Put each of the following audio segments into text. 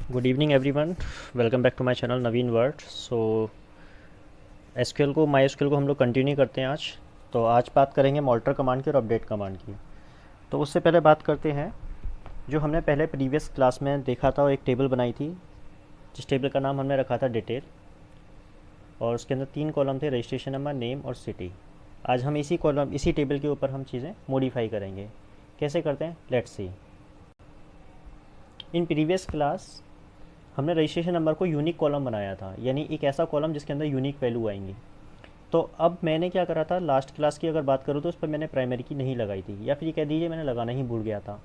Good evening everyone. Welcome back to my channel Naveen word. So SQL को my SQL को हम लोग continue करते हैं आज। तो आज बात करेंगे मॉल्टर कमांड की और अपडेट कमांड की। तो उससे पहले बात करते हैं जो हमने पहले प्रीवियस क्लास में देखा था, एक टेबल बनाई थी जिस टेबल का नाम हमने रखा था डिटेल, और उसके अंदर 3 कॉलम थे, रजिस्ट्रेशन नंबर, नेम और सिटी। आज हम इसी टेबल के ऊपर हम चीज़ें मॉडिफाई करेंगे। कैसे करते हैं, let's see. In previous class हमने रजिस्ट्रेशन नंबर को यूनिक कॉलम बनाया था, यानी एक ऐसा कॉलम जिसके अंदर यूनिक वैल्यू आएंगी। तो अब मैंने क्या करा था, लास्ट क्लास की अगर बात करूँ तो उस पर मैंने प्राइमरी की नहीं लगाई थी, या फिर ये कह दीजिए मैंने लगाना ही भूल गया था।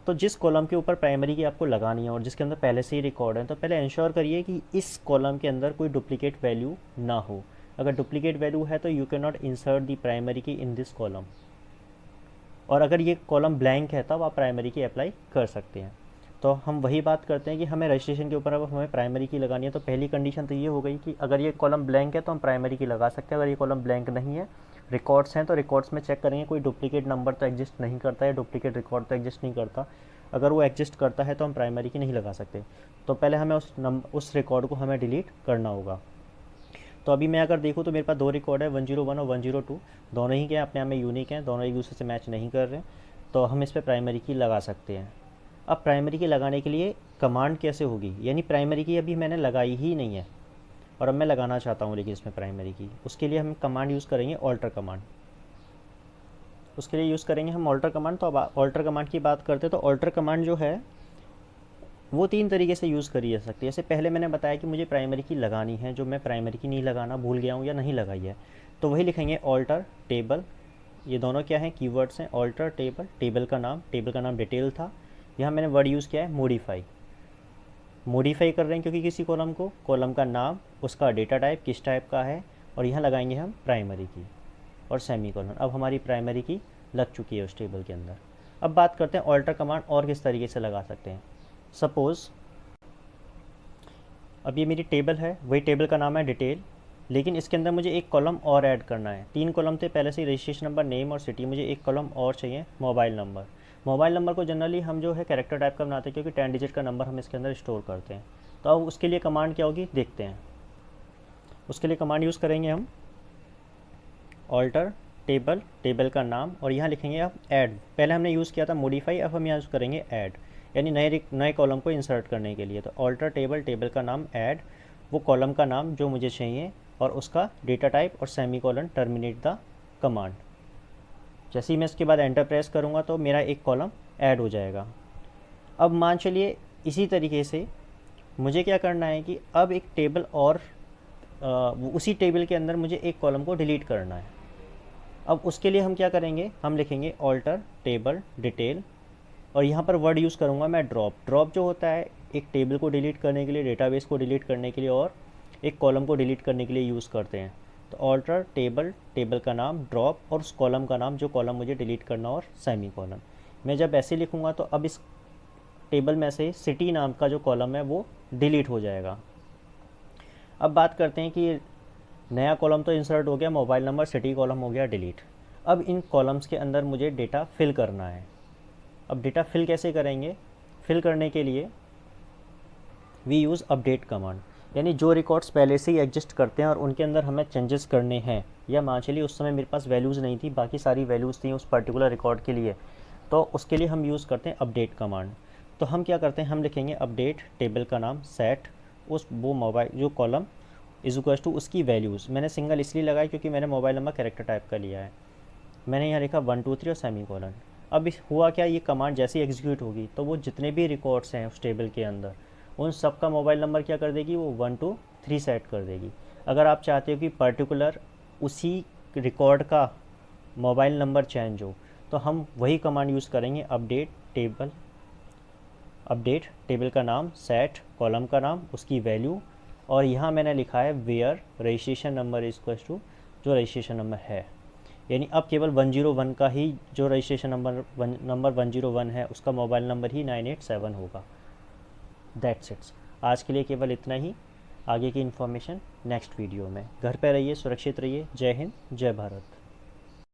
तो जिस कॉलम के ऊपर प्राइमरी की आपको लगानी है और जिसके अंदर पहले से ही रिकॉर्ड है, तो पहले इंश्योर करिए कि इस कॉलम के अंदर कोई डुप्लीकेट वैल्यू ना हो। अगर डुप्लीकेट वैल्यू है तो you can not insert the primary की इन दिस कॉलम, और अगर ये कॉलम ब्लैंक है तब आप प्राइमरी की अप्लाई कर सकते हैं। तो हम वही बात करते हैं कि हमें रजिस्ट्रेशन के ऊपर अब हमें प्राइमरी की लगानी है। तो पहली कंडीशन तो ये हो गई कि अगर ये कॉलम ब्लैंक है तो हम प्राइमरी की लगा सकते हैं। अगर ये कॉलम ब्लैंक नहीं है, रिकॉर्ड्स हैं, तो रिकॉर्ड्स में चेक करेंगे कोई डुप्लीकेट नंबर तो एग्जिस्ट नहीं करता है, डुप्लीकेट रिकॉर्ड तो एग्जिस्ट नहीं करता। अगर वो एग्जिस्ट करता है तो हम प्राइमरी की नहीं लगा सकते। तो पहले हमें उस रिकॉर्ड को हमें डिलीट करना होगा। तो अभी मैं अगर देखूँ तो मेरे पास 2 रिकॉर्ड है, 101 और 102। दोनों ही क्या अपने आप में यूनिक हैं, दोनों एक दूसरे से मैच नहीं कर रहे। तो हम इस पर प्राइमरी की लगा सकते हैं। अब प्राइमरी की लगाने के लिए कमांड कैसे होगी, यानी प्राइमरी की अभी मैंने लगाई ही नहीं है और अब मैं लगाना चाहता हूँ लेकिन इसमें प्राइमरी की, उसके लिए हम कमांड यूज़ करेंगे ऑल्टर कमांड। उसके लिए यूज़ करेंगे हम ऑल्टर कमांड। तो अब ऑल्टर कमांड की बात करते हैं। तो ऑल्टर कमांड जो है वो 3 तरीके से यूज़ करी जा सकती है। जैसे पहले मैंने बताया कि मुझे प्राइमरी की लगानी है, जो मैं प्राइमरी की नहीं लगाना भूल गया हूँ या नहीं लगाई है, तो वही लिखेंगे ऑल्टर टेबल। ये दोनों क्या हैं, कीवर्ड्स हैं। ऑल्टर टेबल, टेबल का नाम डिटेल था। यहाँ मैंने वर्ड यूज़ किया है मॉडिफाई। मॉडिफाई कर रहे हैं क्योंकि किसी कॉलम को, कॉलम का नाम, उसका डेटा टाइप किस टाइप का है, और यहाँ लगाएंगे हम प्राइमरी की और सेमी कॉलन। अब हमारी प्राइमरी की लग चुकी है उस टेबल के अंदर। अब बात करते हैं ऑल्टर कमांड और किस तरीके से लगा सकते हैं। सपोज़ अब ये मेरी टेबल है, वही टेबल का नाम है डिटेल, लेकिन इसके अंदर मुझे एक कॉलम और ऐड करना है। 3 कॉलम थे पहले से, रजिस्ट्रेशन नंबर, नेम और सिटी। मुझे एक कॉलम और चाहिए, मोबाइल नंबर। मोबाइल नंबर को जनरली हम जो है कैरेक्टर टाइप का बनाते हैं, क्योंकि 10 डिजिट का नंबर हम इसके अंदर स्टोर करते हैं। तो अब उसके लिए कमांड क्या होगी देखते हैं। उसके लिए कमांड यूज़ करेंगे हम ऑल्टर टेबल, टेबल का नाम, और यहाँ लिखेंगे आप ऐड। पहले हमने यूज़ किया था मॉडिफाई, अब हम यहाँ यूज़ करेंगे ऐड, यानी नए कॉलम को इंसर्ट करने के लिए। तो ऑल्टर टेबल, टेबल का नाम, ऐड, वो कॉलम का नाम जो मुझे चाहिए और उसका डेटा टाइप और semi colon, terminate the command. जैसे ही मैं इसके बाद एंटर प्रेस करूँगा तो मेरा एक कॉलम ऐड हो जाएगा। अब मान चलिए इसी तरीके से मुझे क्या करना है कि अब एक टेबल और उसी टेबल के अंदर मुझे एक कॉलम को डिलीट करना है। अब उसके लिए हम क्या करेंगे, हम लिखेंगे ऑल्टर टेबल डिटेल, और यहाँ पर वर्ड यूज़ करूँगा मैं ड्रॉप। ड्रॉप जो होता है एक टेबल को डिलीट करने के लिए, डेटाबेस को डिलीट करने के लिए और एक कॉलम को डिलीट करने के लिए यूज़ करते हैं। तो ऑल्टर टेबल, टेबल का नाम, ड्रॉप और उस कॉलम का नाम जो कॉलम मुझे डिलीट करना, और सेमी कॉलम। मैं जब ऐसे लिखूँगा तो अब इस टेबल में से सिटी नाम का जो कॉलम है वो डिलीट हो जाएगा। अब बात करते हैं कि नया कॉलम तो इंसर्ट हो गया, मोबाइल नंबर, सिटी कॉलम हो गया डिलीट। अब इन कॉलम्स के अंदर मुझे डेटा फिल करना है। अब डेटा फिल कैसे करेंगे, फिल करने के लिए वी यूज़ अपडेट कमांड, यानी जो रिकॉर्ड्स पहले से ही एग्जिस्ट करते हैं और उनके अंदर हमें चेंजेस करने हैं, या मान चलिए उस समय मेरे पास वैल्यूज़ नहीं थी, बाकी सारी वैल्यूज़ थी उस पर्टिकुलर रिकॉर्ड के लिए, तो उसके लिए हम यूज़ करते हैं अपडेट कमांड। तो हम क्या करते हैं, हम लिखेंगे अपडेट टेबल का नाम, सेट उस वो मोबाइल जो कॉलम इज इक्वल टू उसकी वैल्यूज़। मैंने सिंगल इसलिए लगाई क्योंकि मैंने मोबाइल नंबर कैरेक्टर टाइप का लिया है। मैंने यहाँ लिखा 1 2 3 और सेमी कॉलन। अब हुआ क्या, ये कमांड जैसे ही एग्जीक्यूट होगी तो वो जितने भी रिकॉर्ड्स हैं उस टेबल के अंदर उन सब का मोबाइल नंबर क्या कर देगी, वो 1 2 3 सेट कर देगी। अगर आप चाहते हो कि पर्टिकुलर उसी रिकॉर्ड का मोबाइल नंबर चेंज हो, तो हम वही कमांड यूज़ करेंगे अपडेट टेबल का नाम, सेट कॉलम का नाम, उसकी वैल्यू, और यहाँ मैंने लिखा है where registration number is equal to जो रजिस्ट्रेशन नंबर है। यानी अब केवल 101 का ही जो रजिस्ट्रेशन नंबर 101 है उसका मोबाइल नंबर ही 987 होगा। That's it's. आज के लिए केवल इतना ही। आगे की इन्फॉर्मेशन नेक्स्ट वीडियो में। घर पे रहिए, सुरक्षित रहिए। जय हिंद, जय भारत।